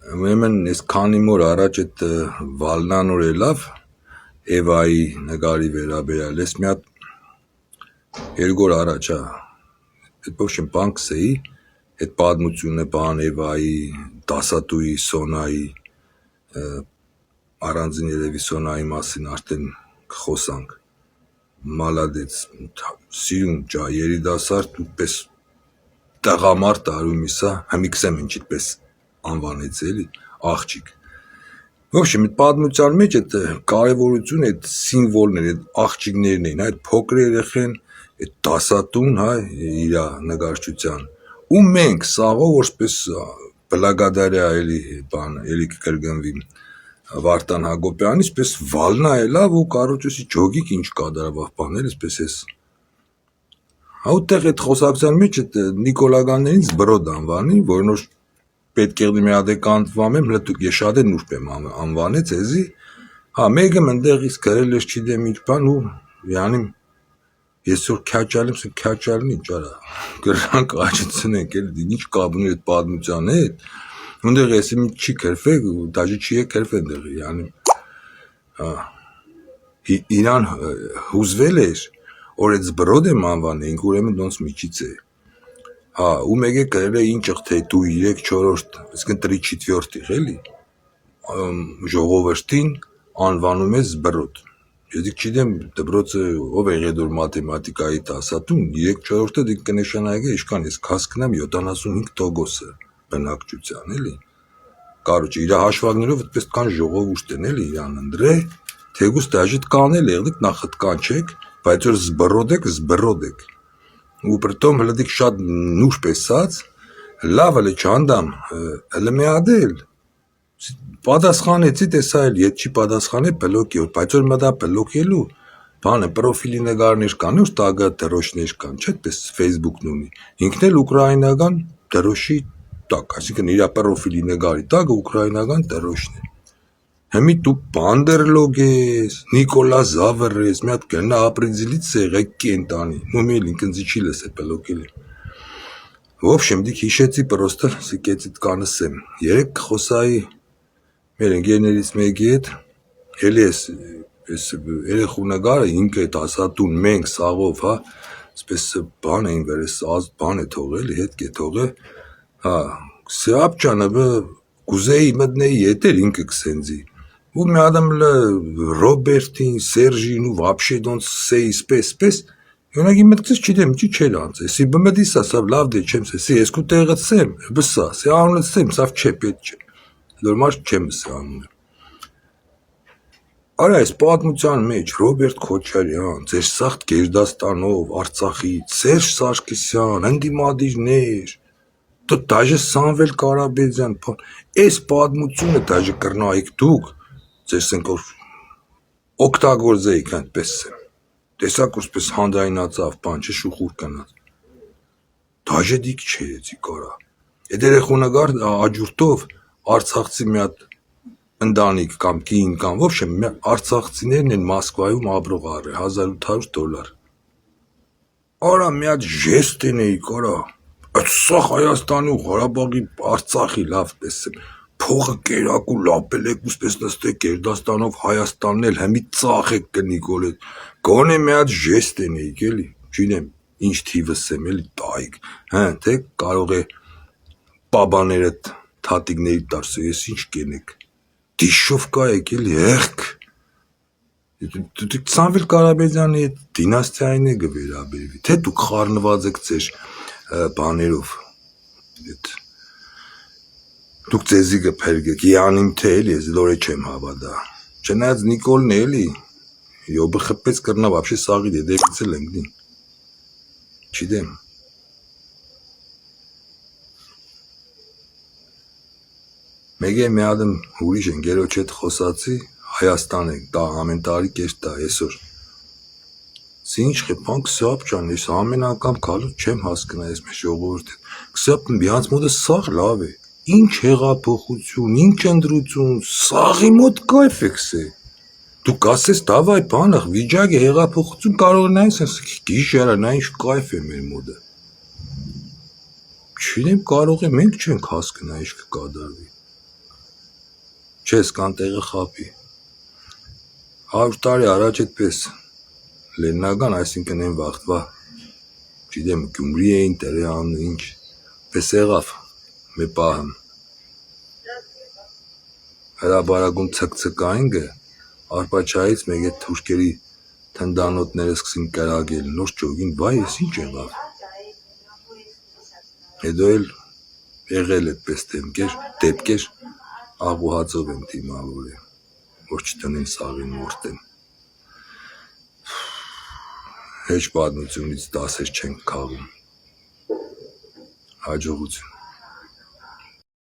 Ուրեմն ես քանի օր առաջ այդ Վալնանոր ելավ Էվայի նկարի վերաբերյալ ես մի հատ 2 օր առաջ այդ ոչմ բան կսեի այդ պատմությունը բան Էվայի դասատուի Սոնայի առանձին երևի Սոնայի մասին արդեն կխոսանք մալադեց սիրուն ջա երիտասարդ պես տղամարդ արումիսա համիքսեմ ինչպես անվանեց էլի աղջիկ Ոբշեմ այդ պատմության մեջ այդ կարևորությունը այդ սիմվոլներ այդ աղջիկներն էին այդ փոքր երեխեն այդ դասատուն հա իր նկարչության ու մենք սաղով որպես բլագադարյա էլի բան էլի կկրկնվի Վարդան Հակոբյանից պես Վալնա ելավ ու կարոջոսի ջոգիկ ինչ կատարավ բաներ այսպես էս Այդտեղ այդ խոսակցության մեջ այդ նիկոլագաններից բրոդ անվանի որնոր պետք է մի հատ կանտվամեմ հլտուկ ես շատ է նուրբ եմ անվանեց էզի հա մեկը մնդեղից գրել ես չդեմ ինչ բան ու յանի ես որ քաչալնի ճարա գրանք աճեցնենք էլի ինչ կապ ունի այդ պատմության հետ Ունդեղ ես մի չի կրվեք դաժե չի է կրվեն դեղ յանի իրան հուզվել էր որ այդ բրոդ եմ անվանենք ուրեմն ոնց միջից է հա ու մեկը գրել է ինչ ըղթե դու 3-4 այսինքն 3-4 էլի ժողովրդին անվանում ես բրոդ ես չգիտեմ դպրոցը ով է եղել մաթեմատիկայի դասատուն 3-4-ը դիք կնշանակի ինչքան ես հասկնամ 75% բնակչության էլի Կարոջ իր հաշվարկներով այդպես կան ժողովուրդ են էլի իրան ընդրե թեգուս դաժե կանել եղնիկ նախդ կանչեք բայց որ զբրոդ եք ու պրտոմ հլդիկ շատ նուրբ էսած լավ էլի չանդամ հլը մի ադել պատասխանեցի տեսա էլ ետ չի պատասխանել բլոկի բայց որ մտա բլոկելու բանը պրոֆիլի նկարներ կան ու տագա դրոշներ կան չէ՞ պես Facebook-ն ունի ինքն էլ ուկրաինական դրոշի տակ այսինքն իր պրոֆիլի նկարի տակը ուկրաինական դրոշն է Հիմի դու բանդերլոգ ես Նիկոլա Զավր ես մի հատ գնա ապրիլից եղեք կենտանի ու մի ինքնձի չի լսե բլոկել Ոբշեմ դիք հիշեցի պրոստը սիկեցիտ կանսեմ երեք խոսայի մեր ընկերներից մեկի հետ էլի ես երեխու նկարը ինքը դասատուն մենք սաղով հա այսպես բան էին վերես բան է թողել հետ կե թողը հա Սեապչանը գուզեի մտնեի եթեր ինքը կսենձի ու մի ադամ Ռոբերտին Սերժին ու вообще դոնց սեի սպես Յոնագի մտքից չդեմ չի չել անցե սի բմդիսա սավ լավ դե չեմ սի եսկու տեղը ցեմ բսա սի անունը ցեմ սավ չէ պետք չէ նորմալ չեմ սի անունը Արա այս պատմության մեջ Ռոբերտ Քոչարյան ձեր սախտ Գերդաստանով Արցախից Սերժ Սարգսյան ընդդիմադիրներ Դու դաժե Սամվել Կարապետյան այս պատմությունը դաժե կրնայիք դուք ձեր սենքով օգտագործեիք այնպես տեսակ ուսպես հանդայնացավ բան չէ շուխուր կնած դաժե դիք չերեցի կարա այդ երեխու նկար աջուրտով արցախցի մի հատ ընտանիք կամ կին կամ ոբշե արցախցիներն են Մոսկվայում ապրող առե $1800 Արա մի հատ ժեստ էի կարա Այդ սա Հայաստանի ու Ղարաբաղի Արցախի լավ տեսեմ փողը կերակու լապել եք ուսպես նստեք Գերդաստանով Հայաստանն էլ հիմի ծախեք կնիկոլ գոնե մի հատ ժեստ էի էլի չինեմ ինչ թիվս եմ էլի տայք հա թե կարող է պաբաները թատիկների դարսը ես ինչ կենեք դիշովկա եք էլի եղք դուք Սամվել Կարապետյանի այդ դինաստիային է գվերաբերվի թե դուք խառնված եք ձեր բաներով դուք ձեզի գփերգեք յանիմ թե էլի ես լորե չեմ հավատա չնայած Նիկոլն է էլի յոբը խփեց կրնա вообще սաղի դեպից էլ ընկնի չդեմ Մեգե մի ադմ ուրիշ ընկերոջ հետ խոսացի Հայաստան է դա ամեն տարի կես դա այսօր Ինչ խփան Քսապչան ես ամեն անգամ գալուց չեմ հասկնա ես մեր ժողովուրդը Քսապն միած մոտը սաղ լավ է ինչ հեղափոխություն ինչ ընդրություն սաղի մոտ կայֆ էքսե դու կասես դավայ բանախ վիճակի հեղափոխություն կարող է նայես գիշերը նա ինչ կայֆ է մեր մոտը Չունեմ կարող է մենք չենք հասկնա ինչ կկատարվի Չես կան տեղը խապի։ 100 տարի առաջ այդպես լեննական, այսինքն այն վաղտվա, չգիտեմ, Գյումրի էին տեղի անում, ինչ, պես եղավ, մի պահը։ Հրաբարագում ցկցկային գը, Արպաչայից մեկ այդ թուրքերի թնդանոթները սկսին կրակել, նոր ճոգին, վայ, ես ինչ եղավ։ Հետո էլ եղել այդպես դեպքեր, աղուհացով եմ դիմավորել, որ չտնեն սաղին մորտեն։ Հեչ պատմությունից դասեր չենք քաղում։ Հաջողություն։